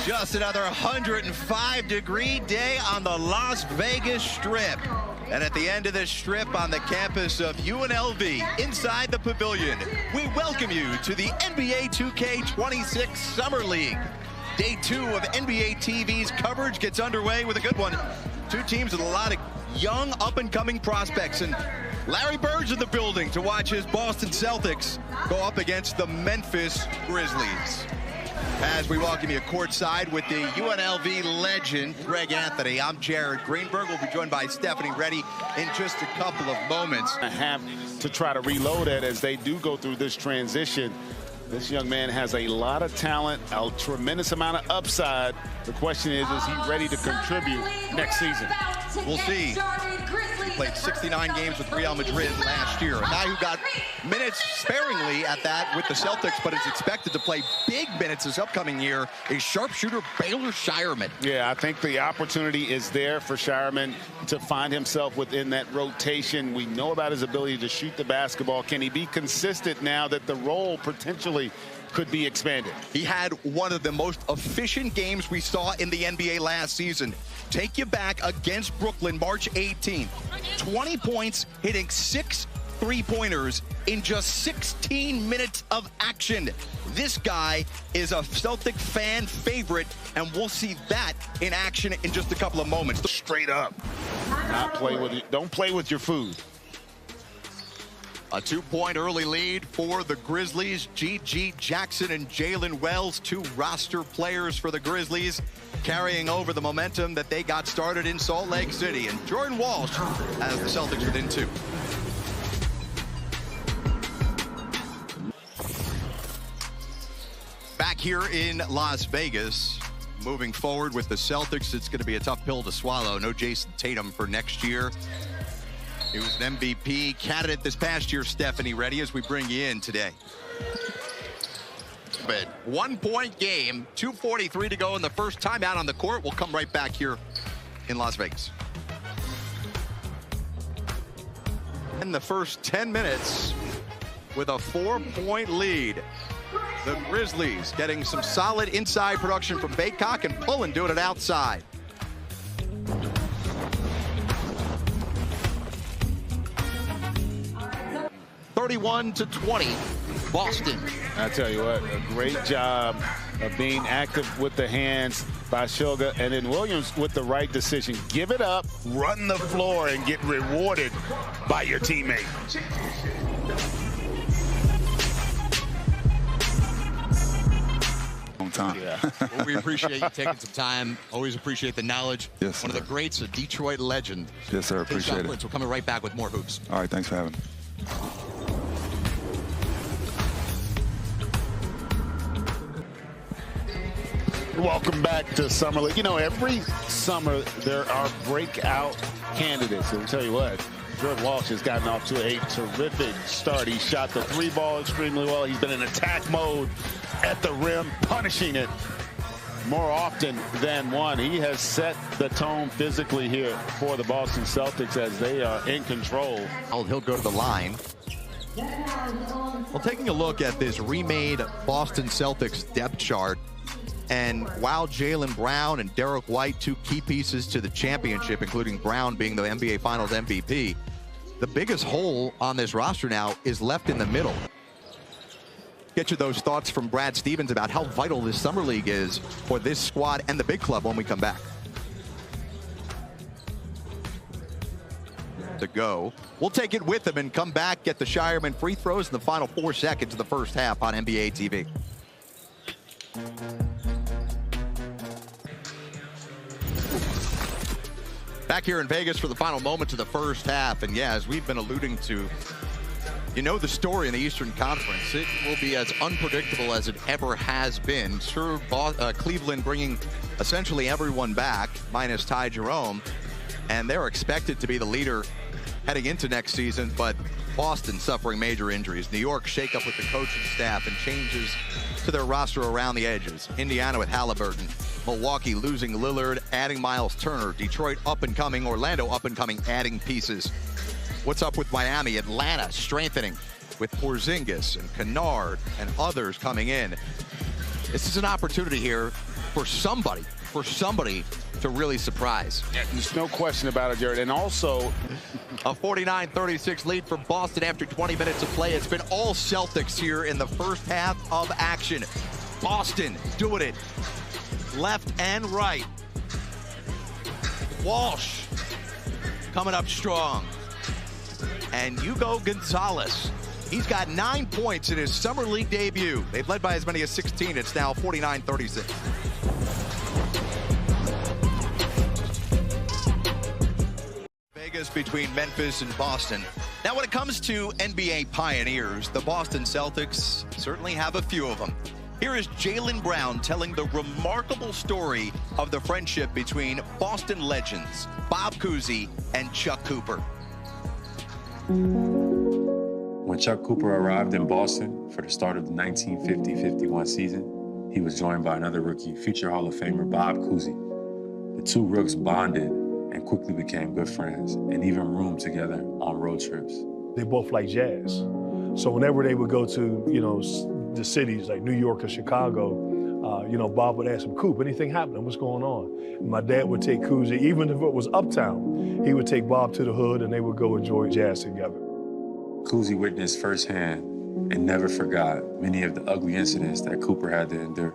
Just another 105-degree day on the Las Vegas Strip. And at the end of this strip on the campus of UNLV, inside the pavilion, we welcome you to the NBA2K26 Summer League. Day 2 of NBA TV's coverage gets underway with a good one. Two teams with a lot of young, up-and-coming prospects. And Larry Bird's in the building to watch his Boston Celtics go up against the Memphis Grizzlies. As we welcome you courtside with the UNLV legend, Greg Anthony, I'm Jared Greenberg. We'll be joined by Stephanie Reddy in just a couple of moments. I have to try to reload it as they do go through this transition. This young man has a lot of talent, a tremendous amount of upside. The question is he ready to contribute next season? We'll see. He played 69 games with Real Madrid last year. A guy who got minutes sparingly at that with the Celtics, but is expected to play big minutes this upcoming year, is sharpshooter Baylor Shireman. Yeah, I think the opportunity is there for Shireman to find himself within that rotation. We know about his ability to shoot the basketball. Can he be consistent now that the role potentially could be expanded? He had one of the most efficient games we saw in the NBA last season. Take you back against Brooklyn, March 18th. 20 points, hitting 6 three-pointers in just 16 minutes of action. This guy is a Celtic fan favorite, and we'll see that in action in just a couple of moments. Straight up. Don't play with your food. A 2-point early lead for the Grizzlies. G.G. Jackson and Jalen Wells, two roster players for the Grizzlies, carrying over the momentum that they got started in Salt Lake City. And Jordan Walsh has the Celtics within 2. Back here in Las Vegas, moving forward with the Celtics, it's going to be a tough pill to swallow. No Jason Tatum for next year. He was an MVP candidate this past year, Stephanie Reddy, as we bring you in today. But 1-point game, 2:43 to go in the first time out on the court. We'll come right back here in Las Vegas. In the first 10 minutes with a 4-point lead. The Grizzlies getting some solid inside production from Baycock and Pullen doing it outside. (31-20), Boston. I tell you what, a great job of being active with the hands by Shoga, and then Williams with the right decision. Give it up, run the floor, and get rewarded by your teammate. Time. Yeah. Well, we appreciate you taking some time. Always appreciate the knowledge. Yes, One of the greats, a Detroit legend. Yes, sir. Appreciate it. We're coming right back with more hoops. All right. Thanks for having me. Welcome back to Summer League. You know, every summer there are breakout candidates. And I'll tell you what, Jordan Walsh has gotten off to a terrific start. He shot the 3-ball extremely well. He's been in attack mode at the rim, punishing it more often than one. He has set the tone physically here for the Boston Celtics as they are in control. He'll go to the line. Well, taking a look at this remade Boston Celtics depth chart, and while Jaylen Brown and Derek White, two key pieces to the championship, including Brown being the NBA Finals MVP, the biggest hole on this roster now is left in the middle. Get you those thoughts from Brad Stevens about how vital this summer league is for this squad and the big club when we come back. To go. We'll take it with him and come back, get the Shireman free throws in the final 4 seconds of the first half on NBA TV. Back here in Vegas for the final moments of the first half. And yeah, as we've been alluding to, you know the story in the Eastern Conference. It will be as unpredictable as it ever has been. Sure, Cleveland bringing essentially everyone back, minus Ty Jerome, and they're expected to be the leader heading into next season, but Boston suffering major injuries. New York shake up with the coaching staff and changes to their roster around the edges. Indiana with Halliburton. Milwaukee losing Lillard, adding Miles Turner. Detroit up and coming. Orlando up and coming, adding pieces. What's up with Miami? Atlanta strengthening with Porzingis and Kennard and others coming in. This is an opportunity here for somebody to really surprise. Yeah, there's no question about it, Jared. And also, a 49-36 lead for Boston after 20 minutes of play. It's been all Celtics here in the first half of action. Boston doing it left and right. Walsh coming up strong. And Hugo Gonzalez, he's got 9 points in his summer league debut. They've led by as many as 16. It's now 49-36. Vegas between Memphis and Boston. Now, when it comes to NBA pioneers, the Boston Celtics certainly have a few of them. Here is Jaylen Brown telling the remarkable story of the friendship between Boston legends Bob Cousy and Chuck Cooper. When Chuck Cooper arrived in Boston for the start of the 1950-51 season, he was joined by another rookie, future Hall of Famer Bob Cousy. The two rooks bonded and quickly became good friends and even roomed together on road trips. They both like jazz. So whenever they would go to, the cities like New York or Chicago, Bob would ask him, "Coop, anything happening? What's going on?" And my dad would take Cousy, even if it was uptown, he would take Bob to the hood and they would go enjoy jazz together. Cousy witnessed firsthand and never forgot many of the ugly incidents that Cooper had to endure.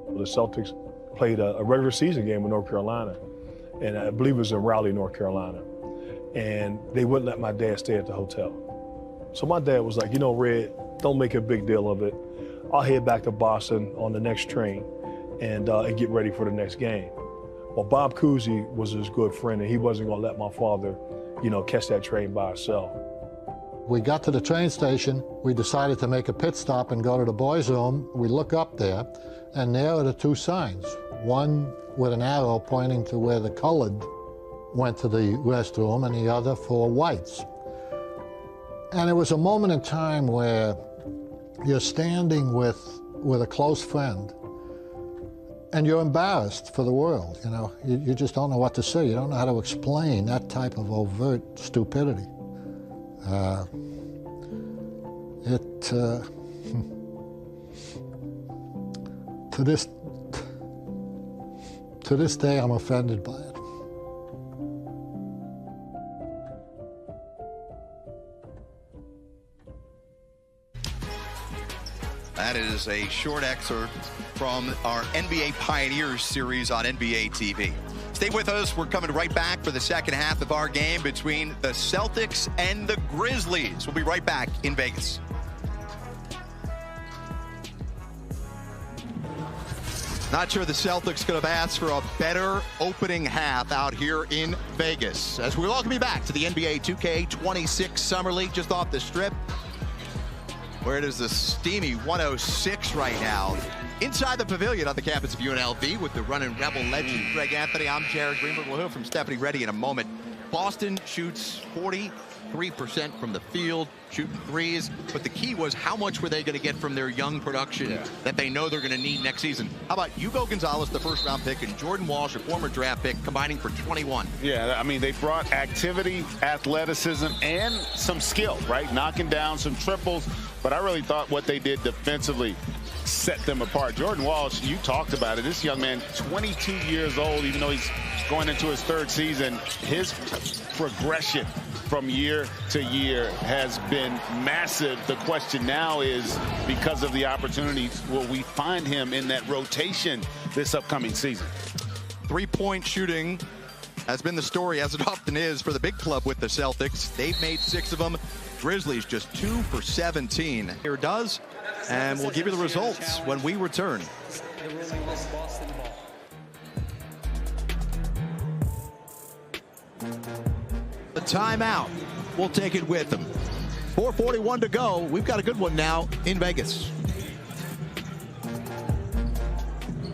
The Celtics played a regular season game in North Carolina, and I believe it was in Raleigh, North Carolina, and they wouldn't let my dad stay at the hotel. So my dad was like, Red, don't make a big deal of it. I'll head back to Boston on the next train and get ready for the next game. Well, Bob Cousy was his good friend, and he wasn't gonna let my father, catch that train by himself. We got to the train station. We decided to make a pit stop and go to the boys' room. We look up there, and there are the two signs. One with an arrow pointing to where the colored went to the restroom, and the other for whites. And it was a moment in time where you're standing with a close friend, and you're embarrassed for the world, You just don't know what to say. You don't know how to explain that type of overt stupidity. To this day, I'm offended by it. That is a short excerpt from our NBA Pioneers series on NBA TV. Stay with us. We're coming right back for the second half of our game between the Celtics and the Grizzlies. We'll be right back in Vegas. Not sure the Celtics could have asked for a better opening half out here in Vegas. As we welcome you back to the NBA 2K26 Summer League just off the strip, where it is a steamy 106 right now. Inside the pavilion on the campus of UNLV with the running Rebel legend Greg Anthony. I'm Jared Greenberg. We'll hear from Stephanie Reddy in a moment. Boston shoots 43% from the field, shooting threes, but the key was how much were they going to get from their young production that they know they're going to need next season. How about Hugo Gonzalez, the first-round pick, and Jordan Walsh, a former draft pick, combining for 21? Yeah, I mean, they brought activity, athleticism, and some skill, right? Knocking down some triples, but I really thought what they did defensively set them apart. Jordan Walsh, you talked about it. This young man, 22 years old, even though he's going into his third season, his progression from year to year has been massive. The question now is, because of the opportunities, will we find him in that rotation this upcoming season? Three-point shooting has been the story, as it often is, for the big club with the Celtics. They've made 6 of them. Grizzlies just 2 for 17. Here it does, and we'll give you the results when we return. The timeout. We'll take it with them. 4:41 to go. We've got a good one now in Vegas.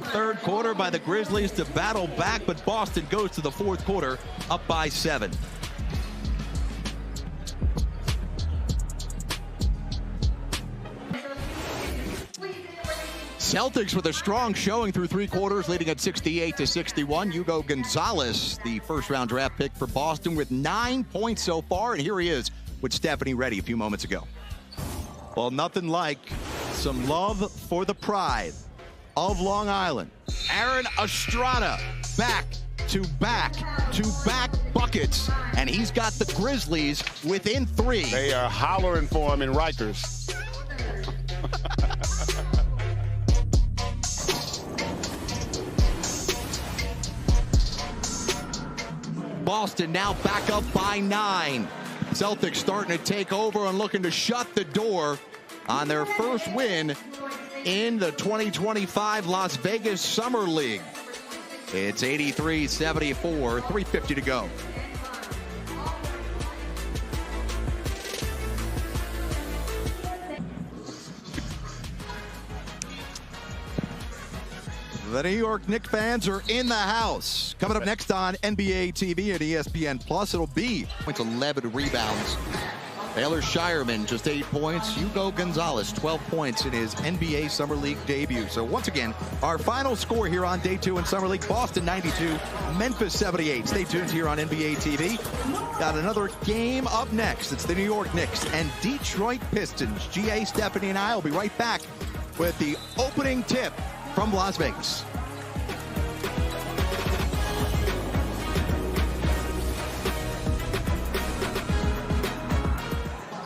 Third quarter by the Grizzlies to battle back, but Boston goes to the fourth quarter up by 7. Celtics with a strong showing through 3 quarters, leading at 68-61. Hugo Gonzalez, the first-round draft pick for Boston, with 9 points so far, and here he is with Stephanie Reddy a few moments ago. Well, nothing like some love for the pride of Long Island. Aaron Estrada, back-to-back buckets, and he's got the Grizzlies within 3. They are hollering for him in Rikers. Boston now back up by 9. Celtics starting to take over and looking to shut the door on their first win in the 2025 Las Vegas Summer League. It's 83-74, 3:50 to go. The New York Knicks fans are in the house. Coming up next on NBA TV and ESPN Plus, it'll be 11 rebounds. Taylor Shireman, just 8 points. Hugo Gonzalez, 12 points in his NBA Summer League debut. So once again, our final score here on Day 2 in Summer League, Boston 92, Memphis 78. Stay tuned here on NBA TV. Got another game up next. It's the New York Knicks and Detroit Pistons. G.A. Stephanie and I will be right back with the opening tip from Las Vegas.